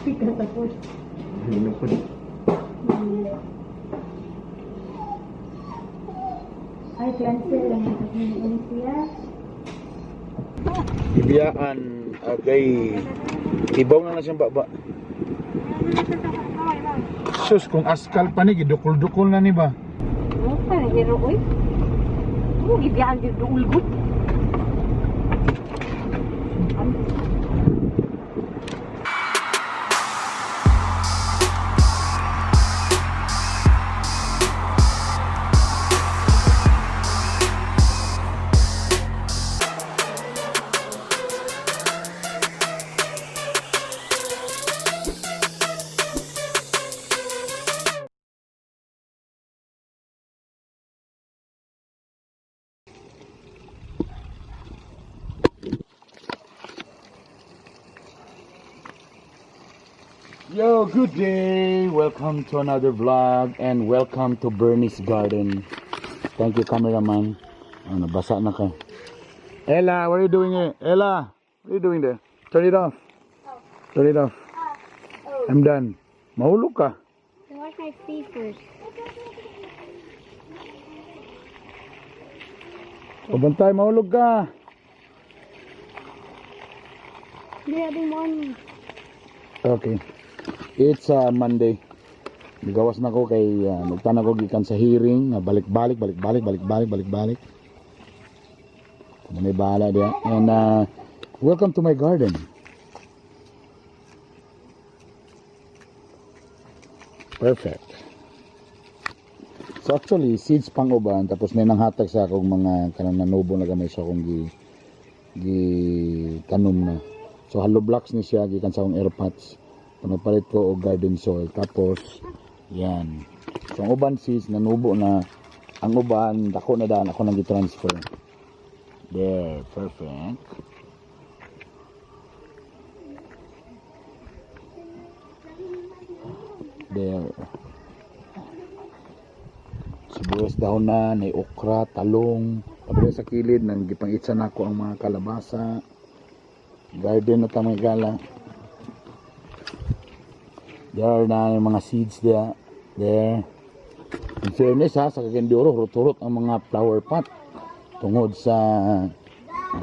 Tika sa food. Ano po? Ay, cleanser lang yung siya. Ibiyaan agay ibaw na siyang baba. Sus, kung askal pa ni gidukol-dukol na ni ba? Ano pa na hero oy? Oh, ibiyaan din doon ulgot. Yo, good day! Welcome to another vlog and welcome to Bernie's Garden. Thank you, cameraman. Oh, nabasa na ka. Ella, what are you doing here? Ella, what are you doing there? Turn it off. Turn it off. I'm done. Mahulog ka. Wash my feet first. Pabantay, mahulog ka. Hindi natin morning. Okay. It's Monday. Gawas na ko kay nagtana ko gikan sa hearing, balik-balik. May bahala dia. And welcome to my garden. Perfect. So actually seeds pang uban tapos may nanghatag sa akong mga kanang nanubo na gamay sa akong gi tanom na. So hollow blocks ni siya gikan sa akong air pots. Panapalit ko og garden soil tapos yan. So ang uban seeds nanubo na, ang uban dako na daan ako nang gi-transfer. There, perfect. There. Sibuyas dahon na, may okra, talong. Pabili sa kilid nang gipangitsa nako ang mga kalabasa. Garden na tamay gala. There na yung mga seeds there. There. In fairness ha, sa Cagayan-de-Oro, hurot-hurot ang mga flower pot tungod sa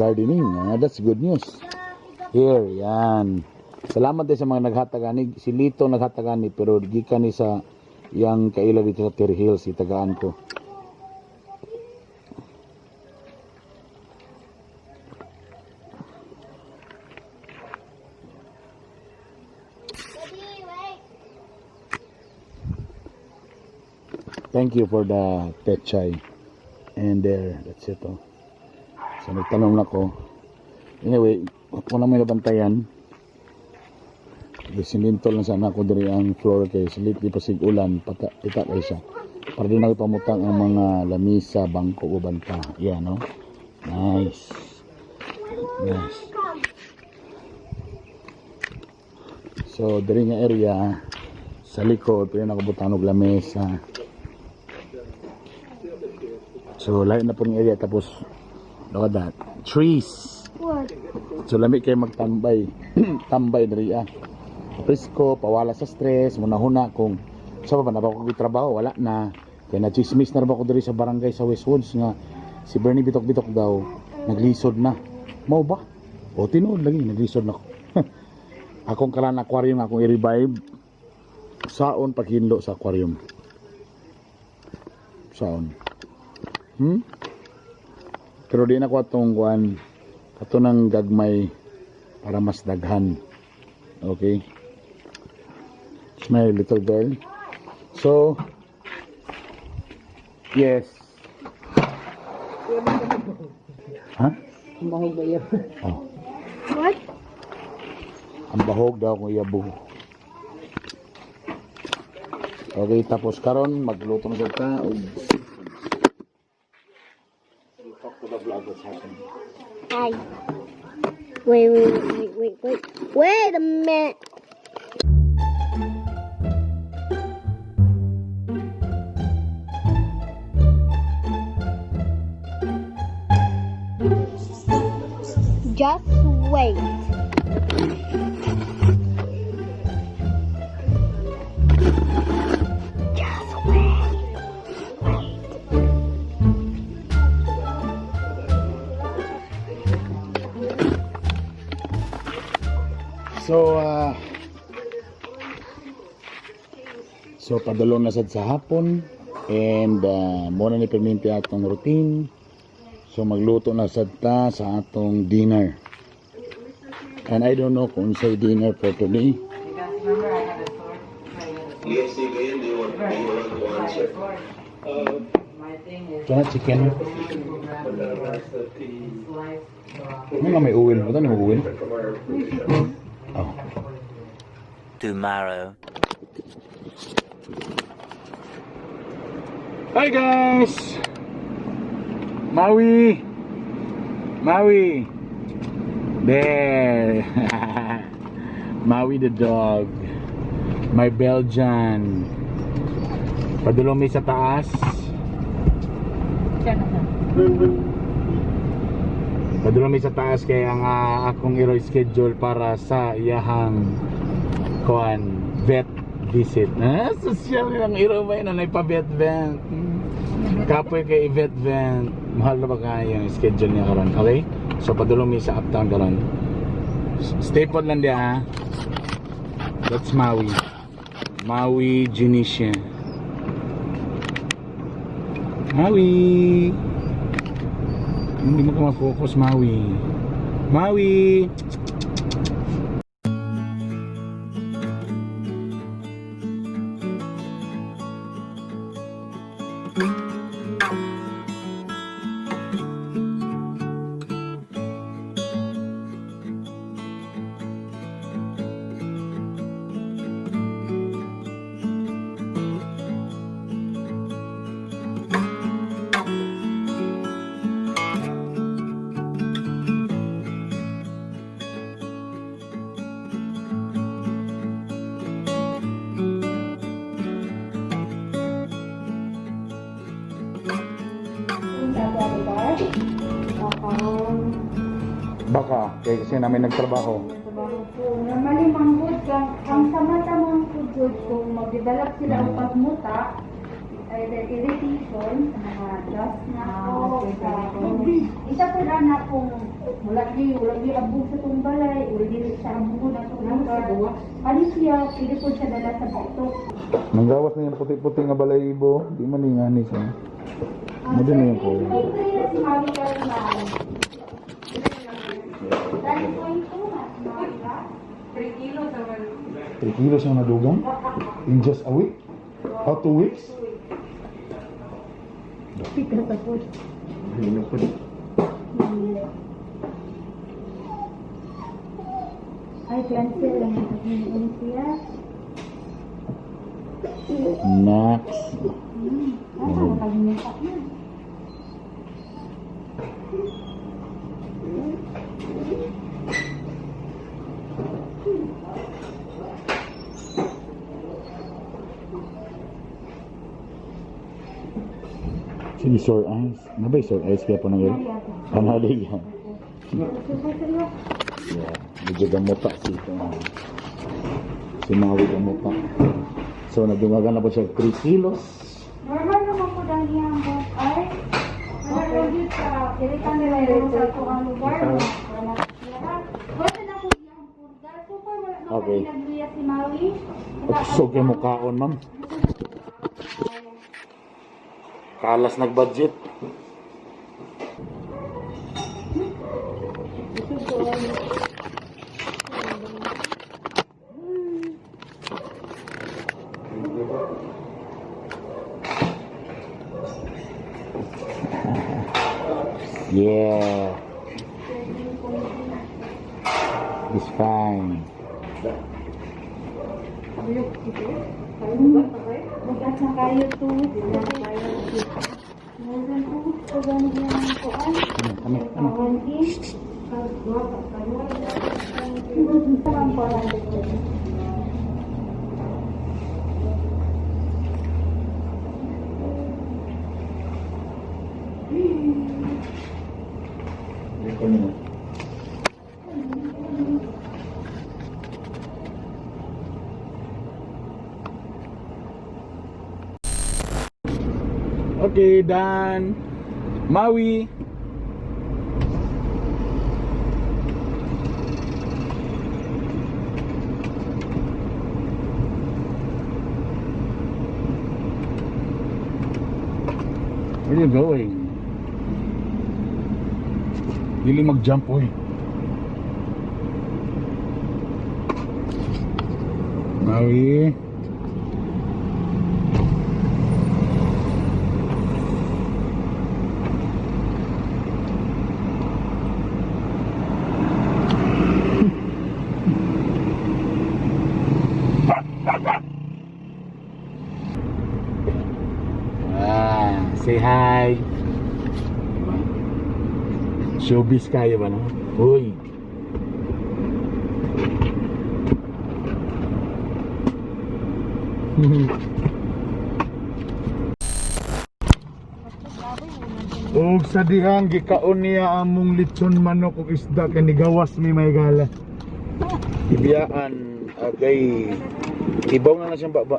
gardening. That's good news. Here, yan. Salamat din sa mga naghatagani. Si Lito naghatagani pero gikan ni sa yang kaila dito sa Terry Hills, itagaan ko. Thank you for the pechay. And there, that's it. Oh. So nagtanong na ko. Anyway, ako na may nabantayan. Sinintol na sana ako diri ang floor kay silit di pasig ulan pata kay siya. Para di na pamutang ang mga lamisa, bangko uban pa. Yan, no? Nice. Nice. So diri nga area sa likod pwede na kabutang og lamesa. So, lahat na po ng area. Tapos, look at that. Trees. What? So, lamig kayo magtambay. Tambay na rin. Presko, pawala sa stress. Muna-huna kung saan pa ba na ba ako trabaho? Wala na. Kaya na-chismis na ba ako diri sa barangay sa Westwoods nga si Bernie bitok-bitok daw naglisod na. Mau ba? O, tinood lagi. Naglisod na ako. Akong kalan aquarium akong i-revive. Saon paghinlo sa aquarium. Saon. Pero di na ko atong kuan ato nang gagmay para mas daghan. Okay, it's my little girl. So yes. Ha? Ang bahog ba yun? Oh. What? Ang bahog daw kung iyabo. Okay, tapos karon magluto na sa og Hi. Wait a minute. Just wait. So padulong na sad sa hapon and muna ni perminti atong routine. So magluto na sad ta sa atong dinner. And I don't know kung say dinner for today. Yes, again, do you want to answer? So na chicken. Ano nga may uwin? Ito na may uwin? Oh. Tomorrow. Hi guys! Maui! Maui! There! Maui the dog. My Belgian. Padulong mi sa taas. Padulong mi sa taas kaya ang akong i-schedule para sa iyahang vet visit. Social yung irobay na naipa-vet vent. Kapoy kay vet vent. Mahal na ba kaya yung schedule niya karon? Okay? So padulong mi sa uptown karon. Stay put lang dia ha. That's Maui. Maui Genesia. Maui. Hindi mo ka ma-focus, Maui. Maui. Baka, kaya kasi namin nagtrabaho. Normally, manggod kang ang samata mga kudod kung magdevelop sila ang pagmuta, either irritation, mga dust na po, isa po na kung wala di abog sa itong balay, wala di siya abog na itong lugar, ano siya, pwede po siya dala sa bato. Nanggawas na yung puti-puti nga balayibo, di maninganis eh. Mado na yung po. Si Mami Carmen. 3 kilos ang nadugang? In just a week? How 2 weeks? Ay, cleanser lang ang siya. Next. Ano, nakalimutan na. Sini sore eyes. Ano ba yung sore eyes kaya po nang yun? Panalig yan. Yeah, medyo gamuta si Maui gamuta. So nadungagan na po siya 3 kilos. Normal naman po dahil yan po ay nalagit sa iritan nila yung sa tukang lugar. Pwede na po yung purga. So far wala na po Okay. pinagluya si Maui. So kaya mukhaon ma'am. Kalas nag-budget. Yeah. It's fine. Bukas na kayo to. Meron po. Pagano yan po ay. Kami. Okay, done. Maui. Where you going? Dili mag-jump, oy. Maui. Say hi. Showbiz kayo ba, no? Uy. Og sa dihang gikaon niya among lechon manok ug isda kay nigawas mi may gala. Ibiyaan agay ibaw na siyang baba.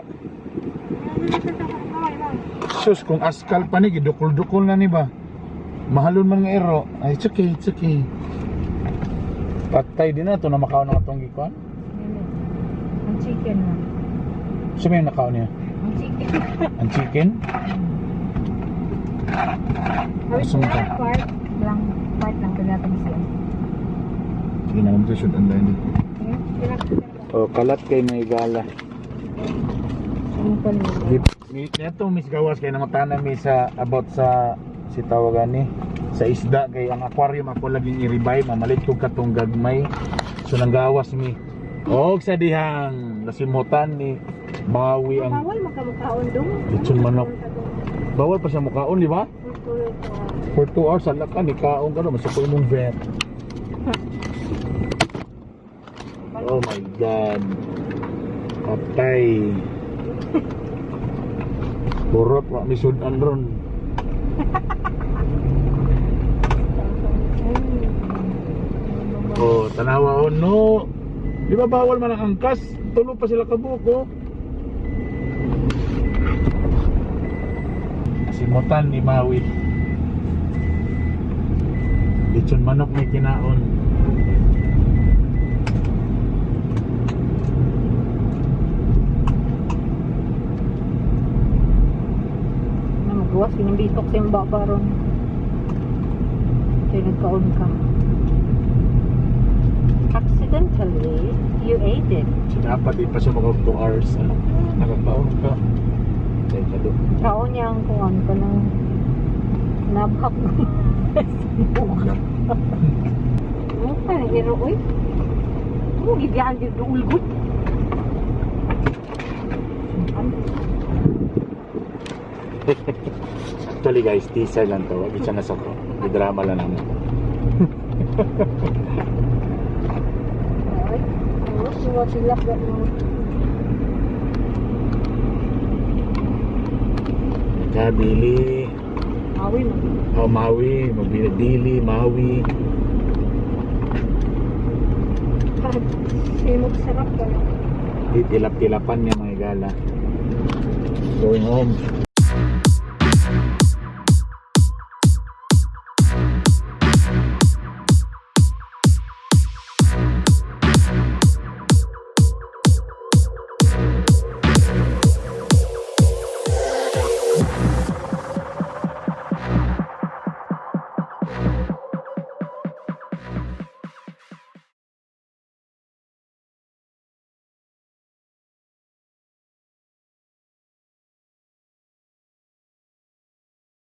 Sus, kung askal pa ni, gidukol-dukol na ni ba? Mahalon man nga ero. Ay, it's okay, it's okay. Patay din na ito na makaon na itong gikuan. Ang chicken na. Saan may nakaon niya? Ang chicken. Ang chicken? Asam ka? Part lang pinatang siya. Sige na, mag-shoot ang dahil dito. O, kalat kay may gala. Ano pa niya? Neto mis gawas kay namatana mi sa about sa si tawagan ni sa isda kay ang aquarium ako laging i-revive mamalit ko katong gagmay so nanggawas mi og sa dihang nasimutan ni Maui ang Bawal makamukhaon dong. lechon manok. Bawal pa siya mukaon, di ba? For 2 hours ala ka ni kaon ka no masuk imong vet. Oh my god. Patay. Burot wa misudan ron. Oh, tanawa no. Di ba bawal man ang angkas? Tulog pa sila kabuko. Simutan ni Maui. Lechon manok may kinaon. Magawas, pinambitok sa yung baba ron. Kaya nagkaon ka. Accidentally, you ate it. Dapat di pa siya mag 2 hours. Ano? Nakakaon ka. Tayo ka doon. Kaon niya ang kuwan ka ng nabhak mo. Ano ka na hero, uy? Ano, gibiyahan yung ulgot? Actually guys, teaser lang to. Wag siya nasa ko. May drama lang naman. Ay, ano, sila ka mo. Kabili. Awi mo. Oh, Maui. Magbili dili, Maui. Simog sarap ka na. Itilap-tilapan niya mga gala. Going home.